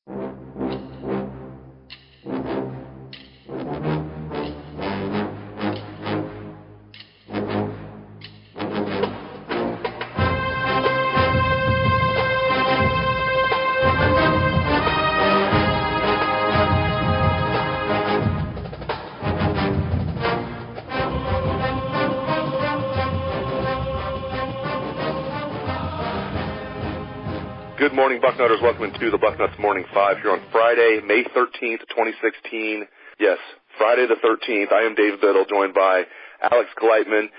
Good morning, Bucknutters. Welcome to the Bucknuts Morning 5 here on Friday, May 13th, 2016. Yes, Friday the 13th. I am Dave Biddle, joined by Alex Gleitman.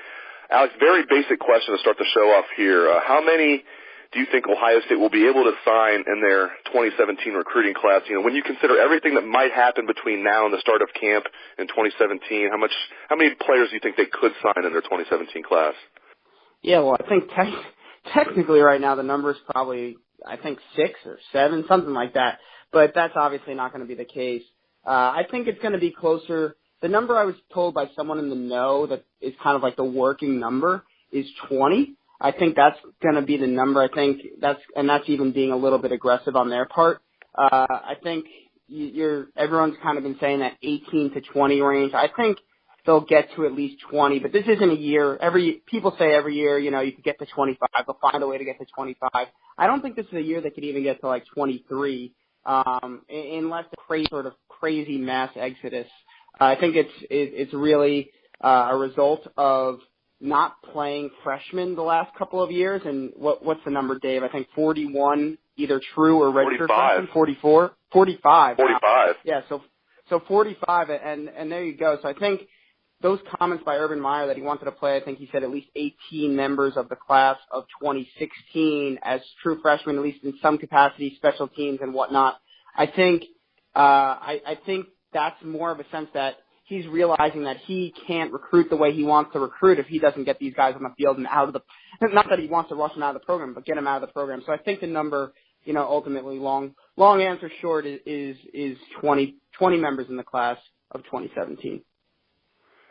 Alex, very basic question to start the show off here. How many do you think Ohio State will be able to sign in their 2017 recruiting class? You know, when you consider everything that might happen between now and the start of camp in 2017, how many players do you think they could sign in their 2017 class? Yeah, well, I think technically right now the number is probably, I think 6 or 7, something like that. But that's obviously not going to be the case. I think it's going to be closer. The number I was told by someone in the know that is kind of like the working number is 20. I think that's going to be the number. I think that's even being a little bit aggressive on their part. I think everyone's kind of been saying that 18 to 20 range. I think they'll get to at least 20, but this isn't a year. People say every year, you know, you could get to 25. They'll find a way to get to 25. I don't think this is a year they could even get to like 23, unless a crazy mass exodus. I think it's really a result of not playing freshmen the last couple of years. And what's the number, Dave? I think 41, either true or registered freshmen. 45. 45. Wow. Yeah, so 45, and there you go. So I think those comments by Urban Meyer that he wanted to play, I think he said at least 18 members of the class of 2016 as true freshmen, at least in some capacity, special teams and whatnot. I think that's more of a sense that he's realizing that he can't recruit the way he wants to recruit if he doesn't get these guys on the field and out of the – not that he wants to rush them out of the program, but get them out of the program. So I think the number, you know, ultimately long answer short is 20 members in the class of 2017.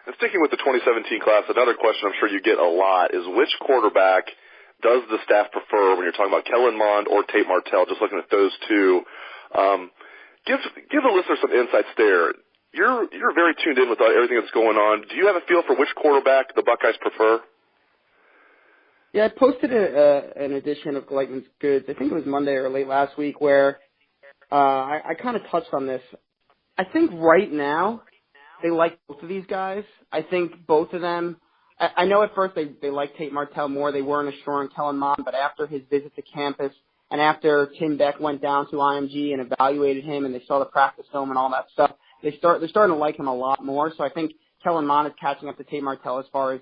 And sticking with the 2017 class, another question I'm sure you get a lot is which quarterback does the staff prefer when you're talking about Kellen Mond or Tate Martell, just looking at those two. Give the listener some insights there. You're very tuned in with everything that's going on. Do you have a feel for which quarterback the Buckeyes prefer? Yeah, I posted an edition of Gleitman's Goods, I think it was Monday or late last week, where I kind of touched on this. I think right now they like both of these guys. I think both of them, I know at first they liked Tate Martell more. They weren't as sure on Kellen Mond, but after his visit to campus and after Tim Beck went down to IMG and evaluated him and they saw the practice film and all that stuff, they're starting to like him a lot more. So I think Kellen Mond is catching up to Tate Martell as far as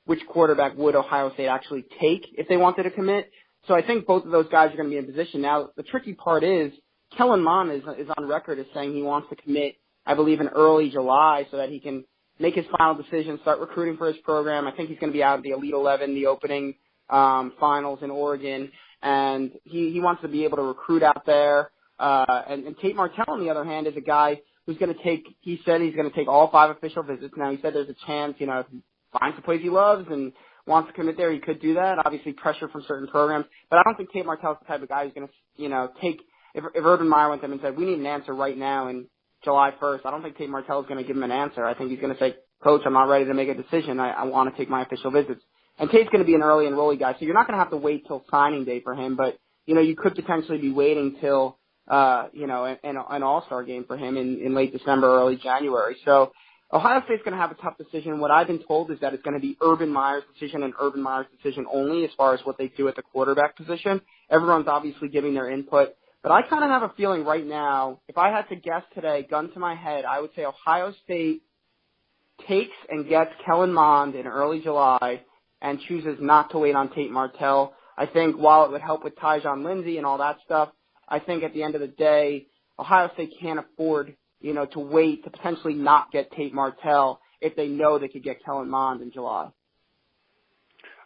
which quarterback would Ohio State actually take if they wanted to commit. So I think both of those guys are going to be in position. Now, the tricky part is Kellen Mond is on record as saying he wants to commit, I believe, in early July so that he can make his final decision, start recruiting for his program. I think he's going to be out at the Elite 11, the opening finals in Oregon, and he wants to be able to recruit out there. And Tate Martell, on the other hand, is a guy who's going to take, he said he's going to take all 5 official visits. Now, he said there's a chance, you know, if he finds a place he loves and wants to commit there, he could do that. Obviously, pressure from certain programs. But I don't think Tate Martell's the type of guy who's going to, you know, take, if Urban Meyer went to him and said, we need an answer right now in July 1st, I don't think Tate Martell is going to give him an answer. I think he's going to say, Coach, I'm not ready to make a decision. I want to take my official visits. And Tate's going to be an early enrollee guy, so you're not going to have to wait till signing day for him. But, you know, you could potentially be waiting till, you know, an all-star game for him in late December, early January. So Ohio State's going to have a tough decision. What I've been told is that it's going to be Urban Meyer's decision and Urban Meyer's decision only as far as what they do at the quarterback position. Everyone's obviously giving their input. But I kind of have a feeling right now, if I had to guess today, gun to my head, I would say Ohio State takes and gets Kellen Mond in early July and chooses not to wait on Tate Martell. I think while it would help with Tyjon, Lindsey and all that stuff, I think at the end of the day, Ohio State can't afford, you know, to wait to potentially not get Tate Martell if they know they could get Kellen Mond in July.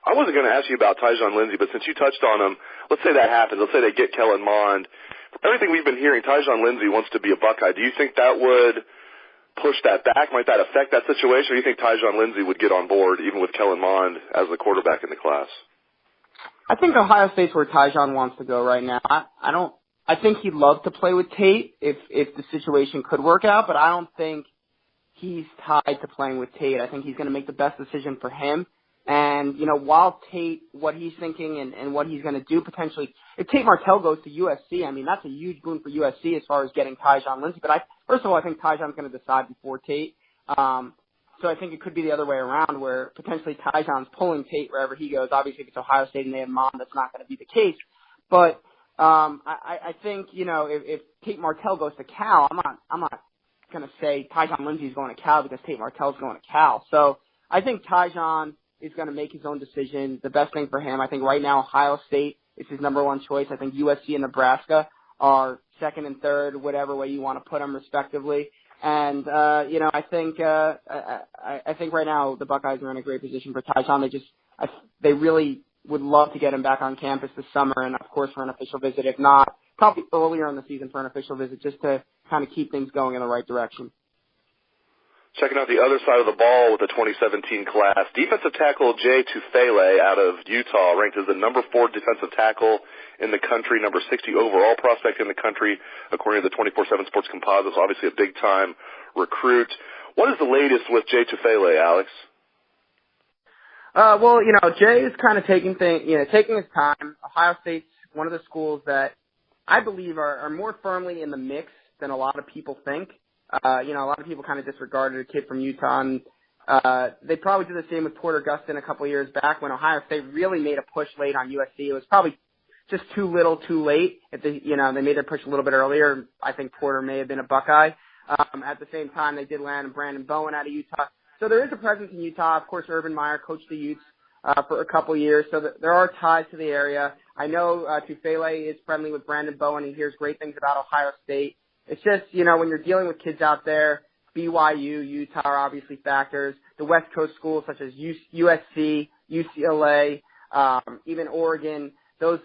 I wasn't going to ask you about Tyjon Lindsey, but since you touched on him, let's say that happens. Let's say they get Kellen Mond. From everything we've been hearing, Tyjon Lindsey wants to be a Buckeye. Do you think that would push that back? Might that affect that situation? Or do you think Tyjon Lindsey would get on board even with Kellen Mond as the quarterback in the class? I think Ohio State's where Tyjon wants to go right now. I don't I think he'd love to play with Tate if the situation could work out, but I don't think he's tied to playing with Tate. I think he's going to make the best decision for him. And, while Tate, what he's thinking and what he's going to do potentially, if Tate Martell goes to USC, I mean, that's a huge boon for USC as far as getting Tyjon Lindsey. But first of all, I think Tyjon's going to decide before Tate. So I think it could be the other way around where potentially Tyjon's pulling Tate wherever he goes. Obviously, if it's Ohio State and they have Mond, that's not going to be the case. But I think, if Tate Martell goes to Cal, I'm not going to say Tyjon Lindsey's going to Cal because Tate Martell's going to Cal. So I think Tyjon is going to make his own decision. The best thing for him, I think right now Ohio State is his number one choice. I think USC and Nebraska are second and third, whatever way you want to put them respectively. And, I think right now the Buckeyes are in a great position for Tyjon. They really would love to get him back on campus this summer and, of course, for an official visit. If not, probably earlier in the season for an official visit just to kind of keep things going in the right direction. Checking out the other side of the ball with the 2017 class, defensive tackle Jay Tufele out of Utah, ranked as the number 4 defensive tackle in the country, number 60 overall prospect in the country, according to the 24/7 Sports Composites. Obviously a big-time recruit. What is the latest with Jay Tufele, Alex? Well, Jay is kind of taking his time. Ohio State's one of the schools that I believe are more firmly in the mix than a lot of people think. A lot of people kind of disregarded a kid from Utah, and they probably did the same with Porter Gustin a couple of years back when Ohio State really made a push late on USC. It was probably just too little, too late. If they made their push a little bit earlier, I think Porter may have been a Buckeye. At the same time, they did land Brandon Bowen out of Utah. So there is a presence in Utah. Of course, Urban Meyer coached the Utes for a couple of years, so there are ties to the area. I know Tufele is friendly with Brandon Bowen. He hears great things about Ohio State. It's just, when you're dealing with kids out there, BYU, Utah are obviously factors. The West Coast schools such as USC, UCLA, even Oregon, those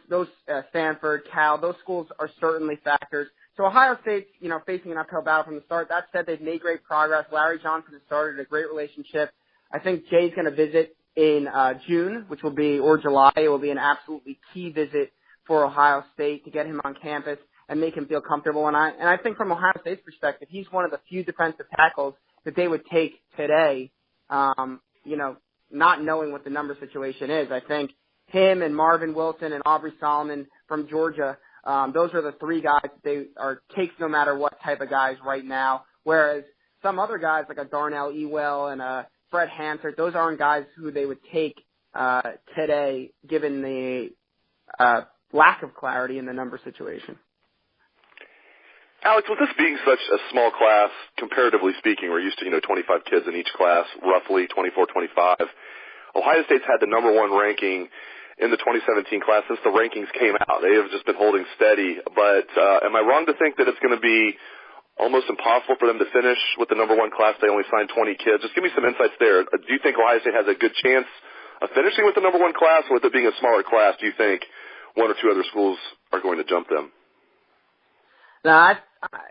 Stanford, Cal, those schools are certainly factors. So Ohio State's, facing an uphill battle from the start. That said, they've made great progress. Larry Johnson has started a great relationship. I think Jay's going to visit in June, or July. It will be an absolutely key visit for Ohio State to get him on campus and make him feel comfortable. And I think from Ohio State's perspective, he's one of the few defensive tackles that they would take today, not knowing what the number situation is. I think him and Marvin Wilson and Aubrey Solomon from Georgia, those are the 3 guys that they are takes no matter what type of guys right now. Whereas some other guys like a Darnell Ewell and a Fred Hansard, those aren't guys who they would take today given the lack of clarity in the number situation. Alex, with this being such a small class, comparatively speaking, we're used to, 25 kids in each class, roughly 24, 25. Ohio State's had the number 1 ranking in the 2017 class since the rankings came out. They have just been holding steady. But am I wrong to think that it's going to be almost impossible for them to finish with the number 1 class? They only signed 20 kids. Just give me some insights there. Do you think Ohio State has a good chance of finishing with the number 1 class, or with it being a smaller class, do you think 1 or 2 other schools are going to jump them? No,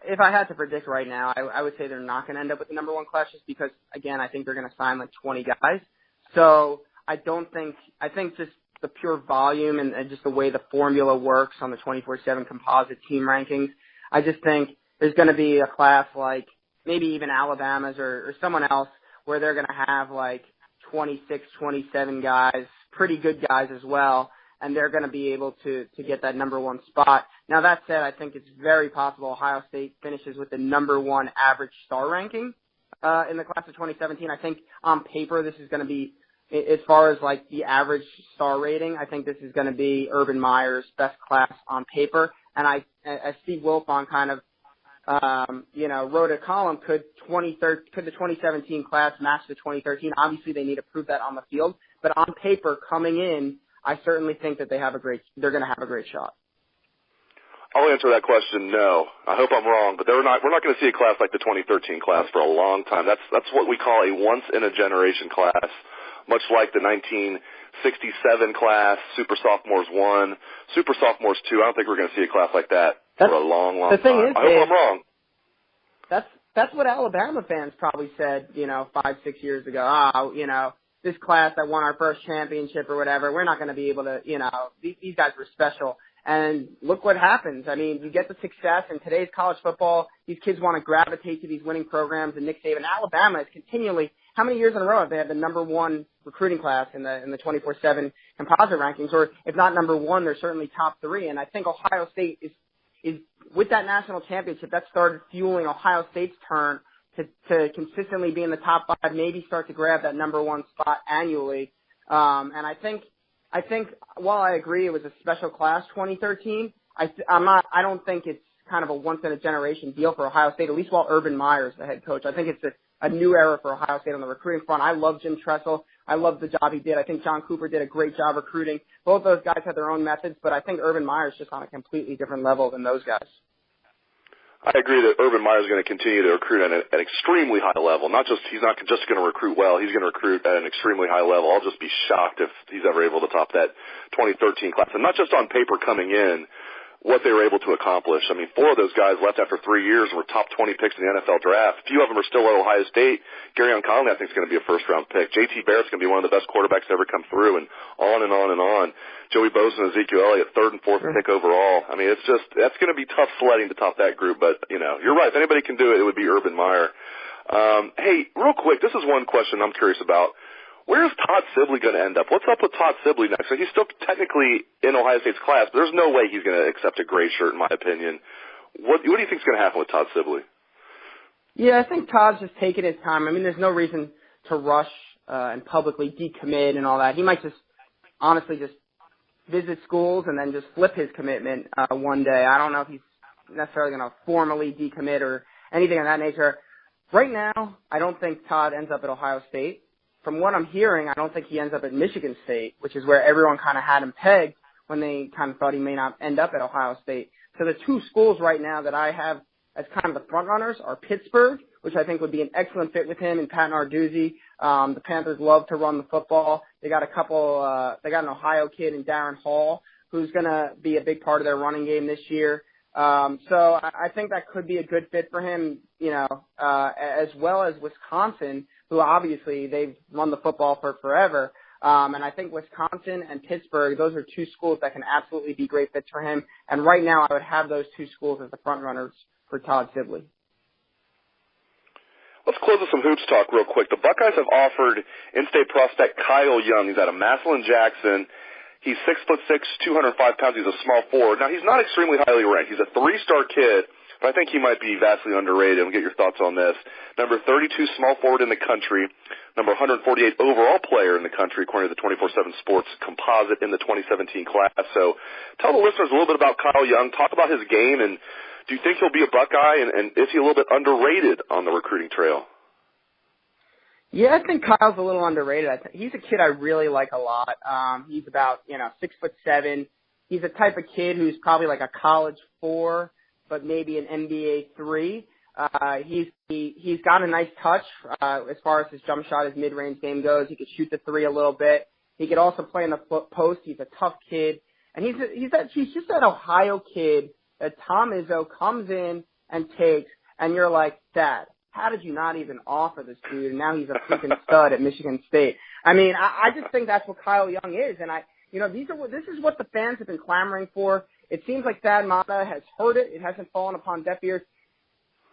if I had to predict right now, I would say they're not going to end up with the number 1 class just because, again, I think they're going to sign like 20 guys. So I think just the pure volume and just the way the formula works on the 24/7 composite team rankings, I just think there's going to be a class like maybe even Alabama's or someone else where they're going to have like 26, 27 guys, pretty good guys as well, and they're going to be able to get that number 1 spot. Now, that said, I think it's very possible Ohio State finishes with the number 1 average star ranking in the class of 2017. I think on paper this is going to be, as far as like the average star rating, I think this is going to be Urban Meyer's best class on paper. And as Steve Wilfon kind of, wrote a column, could the 2017 class match the 2013? Obviously, they need to prove that on the field. But on paper, coming in, I certainly think that they're going to have a great shot. I'll answer that question, no. I hope I'm wrong, but we're not going to see a class like the 2013 class for a long time. That's what we call a once-in-a-generation class, much like the 1967 class, Super Sophomores 1, Super Sophomores 2. I don't think we're going to see a class like that for a long, long time. I hope I'm wrong. That's what Alabama fans probably said, 5-6 years ago. This class that won our first championship or whatever, we're not going to be able to, these guys were special. And look what happens. I mean, you get the success in today's college football. These kids want to gravitate to these winning programs. And Nick Saban, Alabama is continually, how many years in a row have they had the number one recruiting class in the 24/7 composite rankings? Or if not number one, they're certainly top three. And I think Ohio State is with that national championship, that started fueling Ohio State's turn to consistently be in the top five, maybe start to grab that number one spot annually. And I think while I agree it was a special class 2013, I don't think it's kind of a once in a generation deal for Ohio State, at least while Urban Meyer is the head coach. I think it's a new era for Ohio State on the recruiting front. I love Jim Tressel. I love the job he did. I think John Cooper did a great job recruiting. Both those guys had their own methods, but I think Urban Meyer is just on a completely different level than those guys. I agree that Urban Meyer is going to continue to recruit at an extremely high level. He's not just going to recruit well. He's going to recruit at an extremely high level. I'll just be shocked if he's ever able to top that 2013 class. And not just on paper coming in, what they were able to accomplish. I mean, 4 of those guys left after 3 years and were top 20 picks in the NFL draft. A few of them are still at Ohio State. Garyon Conley, I think, is going to be a first-round pick. J.T. Barrett's going to be one of the best quarterbacks to ever come through, and on and on and on. Joey Bosa and Ezekiel Elliott, 3rd and 4th pick overall. I mean, that's going to be tough sledding to top that group, but, you're right. If anybody can do it, it would be Urban Meyer. Hey, real quick, this is one question I'm curious about. Where's Todd Sibley going to end up? What's up with Todd Sibley next? So he's still technically in Ohio State's class, but there's no way he's going to accept a gray shirt, in my opinion. What do you think is going to happen with Todd Sibley? Yeah, I think Todd's just taking his time. I mean, there's no reason to rush and publicly decommit and all that. He might just honestly just visit schools and then just flip his commitment one day. I don't know if he's necessarily going to formally decommit or anything of that nature. Right now, I don't think Todd ends up at Ohio State. From what I'm hearing, I don't think he ends up at Michigan State, which is where everyone kind of had him pegged when they kind of thought he may not end up at Ohio State. So the 2 schools right now that I have as kind of the front runners are Pittsburgh, which I think would be an excellent fit with him, and Pat Narduzzi. The Panthers love to run the football. They got they got an Ohio kid in Darren Hall who's going to be a big part of their running game this year. So I think that could be a good fit for him, as well as Wisconsin, who obviously they've run the football for forever. And I think Wisconsin and Pittsburgh, those are 2 schools that can absolutely be great fits for him. And right now I would have those 2 schools as the front runners for Todd Sibley. Let's close with some hoops talk real quick. The Buckeyes have offered in-state prospect Kyle Young. He's out of Massillon Jackson. He's 6'6", 205 pounds. He's a small forward. Now, he's not extremely highly ranked. He's a 3-star kid, but I think he might be vastly underrated. I'll get your thoughts on this. Number 32 small forward in the country. Number 148 overall player in the country, according to the 24/7 Sports composite in the 2017 class. So tell the listeners a little bit about Kyle Young. Talk about his game, and do you think he'll be a Buckeye, and is he a little bit underrated on the recruiting trail? Yeah, I think Kyle's a little underrated. He's a kid I really like a lot. He's about, 6'7". He's the type of kid who's probably like a college 4, but maybe an NBA 3. He's got a nice touch as far as his jump shot, his mid-range game goes. He could shoot the 3 a little bit. He could also play in the post. He's a tough kid, and he's just that Ohio kid that Tom Izzo comes in and takes, and you're like, Dad, how did you not even offer this dude? And now he's a freaking stud at Michigan State. I mean, I just think that's what Kyle Young is. And this is what the fans have been clamoring for. It seems like Thad Matta has heard it. It hasn't fallen upon deaf ears.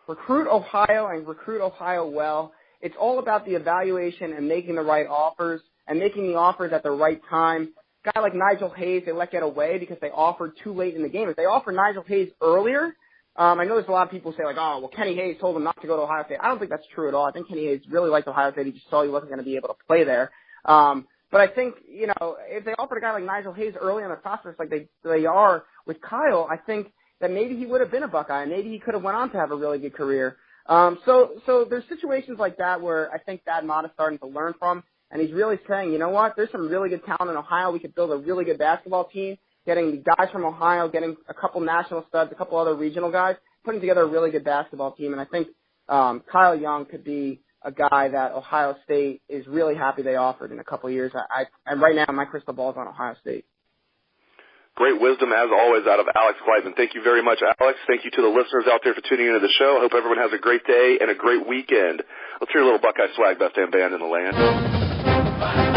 Recruit Ohio and recruit Ohio well. It's all about the evaluation and making the right offers and making the offers at the right time. A guy like Nigel Hayes, they let get away because they offered too late in the game. If they offered Nigel Hayes earlier, I know there's a lot of people say like, oh, well, Kenny Hayes told him not to go to Ohio State. I don't think that's true at all. I think Kenny Hayes really liked Ohio State. He just saw he wasn't going to be able to play there. But I think, if they offered a guy like Nigel Hayes early in the process like they are with Kyle, I think that maybe he would have been a Buckeye and maybe he could have went on to have a really good career. So there's situations like that where I think Thad Matta's starting to learn from, and he's really saying, you know what, there's some really good talent in Ohio. We could build a really good basketball team, getting guys from Ohio, getting a couple national studs, a couple other regional guys, putting together a really good basketball team. And I think Kyle Young could be a guy that Ohio State is really happy they offered in a couple of years. And right now, my crystal ball is on Ohio State. Great wisdom, as always, out of Alex Gleitman. Thank you very much, Alex. Thank you to the listeners out there for tuning into the show. I hope everyone has a great day and a great weekend. Let's hear a little Buckeye swag, best damn band in the land.